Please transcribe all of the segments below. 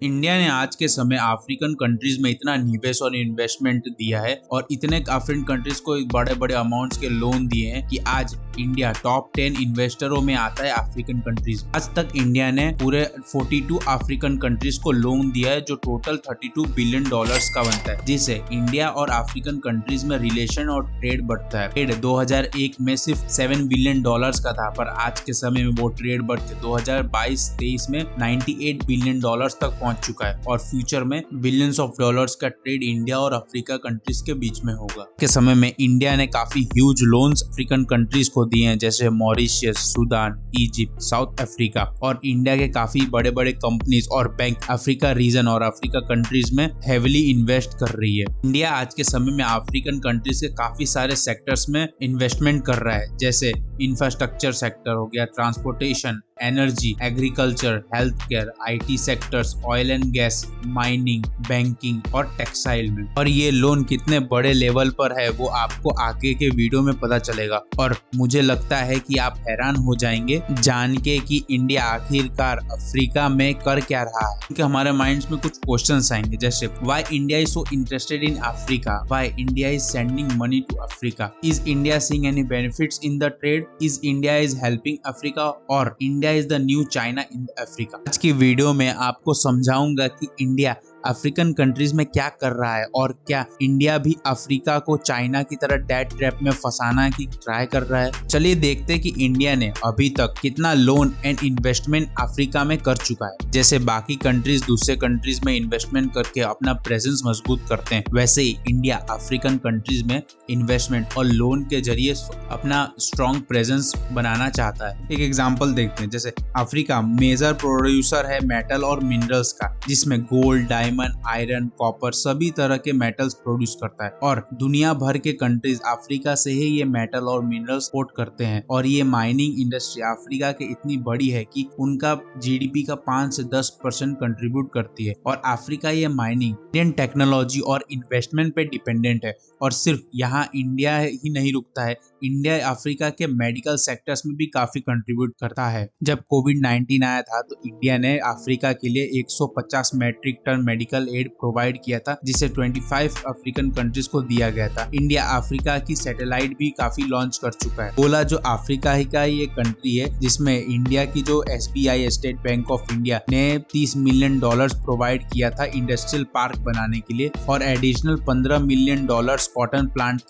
India ने आज के समय अफ्रीकन कंट्रीज में इतना निवेश और इन्वेस्टमेंट दिया है और इतने अफ्रीकन कंट्रीज को बड़े बड़े अमाउंट्स के लोन दिए हैं कि आज इंडिया टॉप 10 इन्वेस्टरों में आता है अफ्रीकन कंट्रीज। आज तक इंडिया ने पूरे 42 अफ्रीकन कंट्रीज को लोन दिया है जो टोटल 32 बिलियन डॉलर्स का बनता है, जिससे इंडिया और अफ्रीकन कंट्रीज में रिलेशन और ट्रेड बढ़ता है। ट्रेड 2001 में सिर्फ 7 बिलियन डॉलर्स का था, पर आज के समय में वो ट्रेड बढ़ के 2022-23 में 98 बिलियन डॉलर्स तक पहुंच चुका है और फ्यूचर में बिलियंस ऑफ डॉलर्स का ट्रेड इंडिया और अफ्रीका कंट्रीज के बीच में होगा। के समय में इंडिया ने काफी ह्यूज लोन्स अफ्रीकन कंट्रीज को दिए हैं, जैसे Mauritius, Sudan, Egypt, south Africa, और इंडिया के काफी बड़े बड़े कंपनीज और बैंक अफ्रीका रीजन और अफ्रीका कंट्रीज में हेविली इन्वेस्ट कर रही है। इंडिया आज के समय में अफ्रीकन कंट्रीज के काफी सारे सेक्टर्स में इन्वेस्टमेंट कर रहा है, जैसे इंफ्रास्ट्रक्चर सेक्टर हो गया, transportation, energy, agriculture, health care, IT sectors, oil and gas, mining, banking और टेक्सटाइल में। और ये लोन कितने बड़े लेवल पर है वो आपको आगे के वीडियो में पता चलेगा और मुझे लगता है कि आप हैरान हो जाएंगे जान के कि इंडिया आखिरकार अफ्रीका में कर क्या रहा है। क्योंकि हमारे माइंड्स में कुछ क्वेश्चंस आएंगे, जैसे why India is so interested in Africa, why India is sending money to Africa, is India seeing any benefits in the trade, is India is helping Africa, और India is the new China in Africa। आज की video में आपको समझाऊंगा कि India African countries में क्या कर रहा है और क्या इंडिया भी अफ्रीका को चाइना की तरह डेट ट्रैप में फंसाना की ट्राई कर रहा है। चलिए देखते हैं कि इंडिया ने अभी तक कितना लोन एंड इन्वेस्टमेंट अफ्रीका में कर चुका है। जैसे बाकी कंट्रीज दूसरे कंट्रीज में इन्वेस्टमेंट करके अपना प्रेजेंस मजबूत करते हैं, वैसे ही इंडिया अफ्रीकन कंट्रीज में इन्वेस्टमेंट और लोन के जरिए अपना स्ट्रॉन्ग प्रेजेंस बनाना चाहता है। एक एग्जाम्पल देखते हैं, जैसे अफ्रीका मेजर प्रोड्यूसर है मेटल और मिनरल्स का, जिसमें गोल्ड, डायमंड, आयरन, कॉपर सभी तरह के मेटल्स प्रोड्यूस करता है और दुनिया भर के कंट्रीज अफ्रीका से ही ये मेटल और मिनरल्स एक्सपोर्ट करते हैं। और ये माइनिंग इंडस्ट्री अफ्रीका के इतनी बड़ी है कि उनका GDP का 5 से 10% कंट्रीब्यूट करती है और अफ्रीका ये माइनिंग, इंडियन टेक्नोलॉजी और इन्वेस्टमेंट पे डिपेंडेंट है। और सिर्फ यहाँ इंडिया ही नहीं रुकता है, इंडिया अफ्रीका के मेडिकल सेक्टर्स में भी काफी कंट्रीब्यूट करता है। जब कोविड-19 आया था तो इंडिया ने अफ्रीका के लिए 150 metric ton medical aid provide किया था, जिसे 25 अफ्रीकन कंट्रीज को दिया गया था। इंडिया अफ्रीका की सैटेलाइट भी काफी लॉन्च कर चुका है। ओला जो अफ्रीका ही का ये कंट्री है, जिसमें इंडिया की जो SBI state bank of India ने $30 मिलियन प्रोवाइड किया था इंडस्ट्रियल पार्क बनाने के लिए और एडिशनल $15 मिलियन कॉटन प्लांट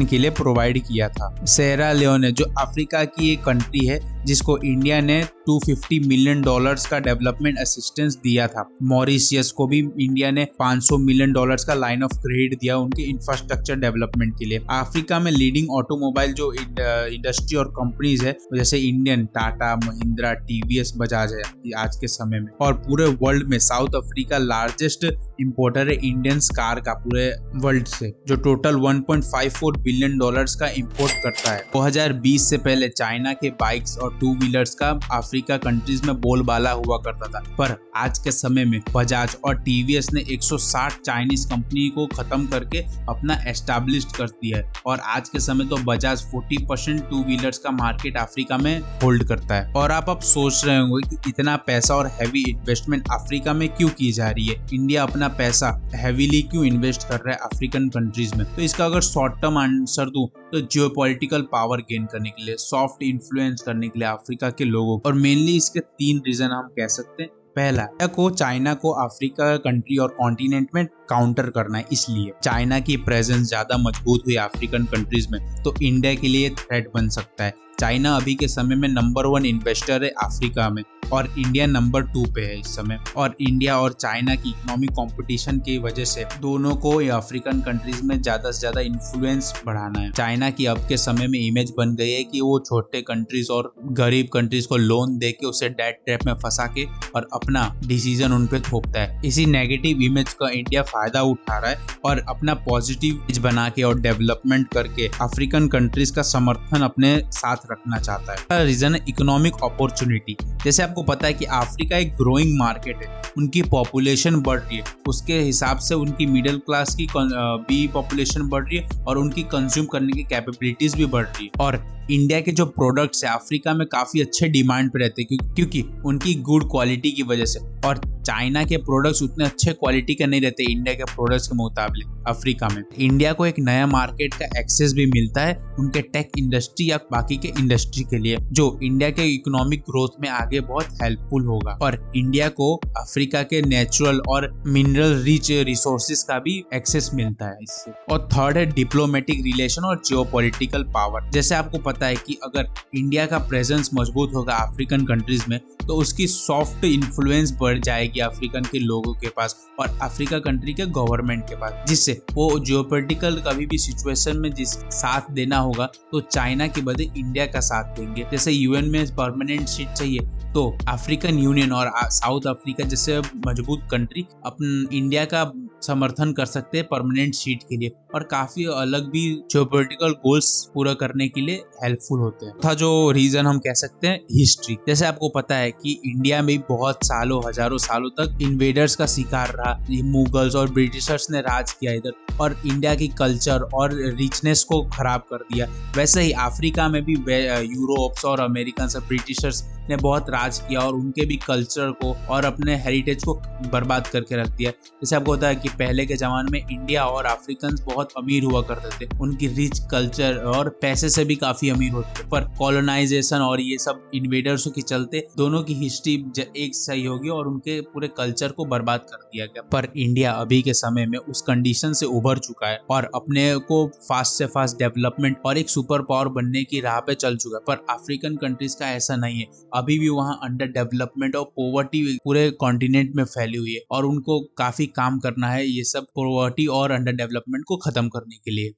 के लिए प्रोवाइड किया था। सेरा लियोने जो अफ्रीका की एक कंट्री है जिसको इंडिया ने $250 मिलियन का डेवलपमेंट असिस्टेंस दिया था। मॉरिशियस को भी इंडिया ने $500 मिलियन का लाइन ऑफ क्रेडिट दिया उनके इंफ्रास्ट्रक्चर डेवलपमेंट के लिए। अफ्रीका में लीडिंग ऑटोमोबाइल जो इंडस्ट्री और कंपनीज है, जैसे इंडियन, टाटा, महिंद्रा, TVS, बजाज है आज के समय में। और पूरे वर्ल्ड में साउथ अफ्रीका लार्जेस्ट इंपोर्टर है इंडियन कार का पूरे वर्ल्ड से, जो टोटल $1.54 बिलियन का इंपोर्ट करता है। 2020 से पहले चाइना के बाइक्स और 2 व्हीलर्स का अफ्रीका कंट्रीज में बोलबाला हुआ करता था, पर आज के समय में बजाज और TVS ने 160 चाइनीज कंपनी को खत्म करके अपना एस्टैब्लिश कर दिया है और आज के समय तो बजाज 40% 2 व्हीलर्स का मार्केट अफ्रीका में होल्ड करता है। और आप सोच रहे होंगे कि इतना पैसा और हैवी इन्वेस्टमेंट अफ्रीका में क्यों की जा रही है, इंडिया अपना पैसा हैवीली क्यों इन्वेस्ट कर रहा है अफ्रीकन कंट्रीज में। तो इसका अगर शॉर्ट टर्म आंसर दूं तो जियोपॉलिटिकल पावर गेन करने के लिए, सॉफ्ट इन्फ्लुएंस करने के लिए अफ्रीका के लोगों, और मेनली इसके 3 रीजन हम कह सकते हैं। पहला को चाइना को अफ्रीका कंट्री और कॉन्टिनेंट में काउंटर करना है, इसलिए चाइना की प्रेजेंस ज्यादा मजबूत हुई अफ्रीकन कंट्रीज में तो इंडिया के लिए थ्रेट बन सकता है। चाइना अभी के समय में नंबर 1 इन्वेस्टर है अफ्रीका में और इंडिया नंबर 2 पे है इस समय। और इंडिया और चाइना की इकोनॉमिक कंपटीशन की वजह से दोनों को अफ्रीकन कंट्रीज में ज्यादा से ज्यादा इन्फ्लुएंस बढ़ाना है। चाइना की अब के समय में इमेज बन गई है कि वो छोटे कंट्रीज और गरीब कंट्रीज को लोन दे के उसे डेट ट्रैप में फंसा के और अपना डिसीजन उन पे थोपता है। इसी नेगेटिव इमेज का इंडिया फायदा उठा रहा है और अपना पॉजिटिव इमेज बना के और डेवलपमेंट करके अफ्रीकन कंट्रीज का समर्थन अपने साथ रखना चाहता है। रीजन है इकोनॉमिक अपॉर्चुनिटी। जैसे आपको पता है कि अफ्रीका एक ग्रोइंग मार्केट है, उनकी पॉपुलेशन बढ़ रही है, उसके हिसाब से उनकी मिडिल क्लास की भी पॉपुलेशन बढ़ रही है और उनकी कंज्यूम करने की कैपेबिलिटीज भी बढ़ रही है। और इंडिया के जो प्रोडक्ट्स है अफ्रीका में काफी अच्छे डिमांड पे रहते हैं क्योंकि उनकी गुड क्वालिटी की वजह से। और चाइना के प्रोडक्ट्स उतने अच्छे क्वालिटी के नहीं रहते इंडिया के प्रोडक्ट्स के मुकाबले अफ्रीका में। इंडिया को एक नया मार्केट का एक्सेस भी मिलता है उनके टेक इंडस्ट्री या बाकी के इंडस्ट्री के लिए, जो इंडिया के इकोनॉमिक ग्रोथ में आगे बहुत हेल्पफुल होगा। और इंडिया को अफ्रीका के नेचुरल और मिनरल रिच रिसोर्सेज का भी एक्सेस मिलता है इससे। और थर्ड है डिप्लोमेटिक रिलेशन और जियोपॉलिटिकल पावर। जैसे आपको पता है कि अगर इंडिया का प्रेजेंस मजबूत होगा अफ्रीकन कंट्रीज में तो उसकी सॉफ्ट इन्फ्लुएंस बढ़ जाएगी अफ्रीकन के लोगों के पास और अफ्रीका कंट्री के गवर्नमेंट के पास, जिससे वो जियोपॉलिटिकल कभी भी सिचुएशन में जिस साथ देना होगा तो चाइना के बदले इंडिया का साथ देंगे। जैसे यूएन में परमानेंट सीट चाहिए तो अफ्रीकन यूनियन और साउथ अफ्रीका जैसे मजबूत कंट्री अपन इंडिया का समर्थन कर सकते हैं परमानेंट सीट के लिए और काफी अलग भी जियोपॉलिटिकल गोल्स पूरा करने के लिए हेल्पफुल होते हैं। था जो रीजन हम कह सकते हैं हिस्ट्री। जैसे आपको पता है कि इंडिया में बहुत सालों हजारों सालों तक इन्वेडर्स का शिकार रहा, मुगल्स और ब्रिटिशर्स ने राज किया इधर और इंडिया की कल्चर और रिचनेस को खराब कर दिया। वैसे ही अफ्रीका में भी यूरोप्स और अमेरिकन और ब्रिटिशर्स ने बहुत राज किया और उनके भी कल्चर को और अपने हेरिटेज को बर्बाद करके रख दिया। जैसे आपको होता है कि पहले के जमाने में इंडिया और अफ्रीकन बहुत अमीर हुआ करते थे, उनकी रिच कल्चर और पैसे से भी काफी अमीर होते थे, पर कॉलोनाइजेशन और ये सब इन्वेडर्सों के चलते दोनों की हिस्ट्री एक सही होगी और उनके पूरे कल्चर को बर्बाद कर दिया गया। पर इंडिया अभी के समय में उस कंडीशन से उभर चुका है और अपने को फास्ट से फास्ट डेवलपमेंट और एक सुपर पावर बनने की राह पे चल चुका है। पर अफ्रीकन कंट्रीज का ऐसा नहीं है, अभी भी वहाँ अंडर डेवलपमेंट और पॉवर्टी पूरे कॉन्टिनेंट में फैली हुई है और उनको काफी काम करना है ये सब पॉवर्टी और अंडर डेवलपमेंट को खत्म करने के लिए।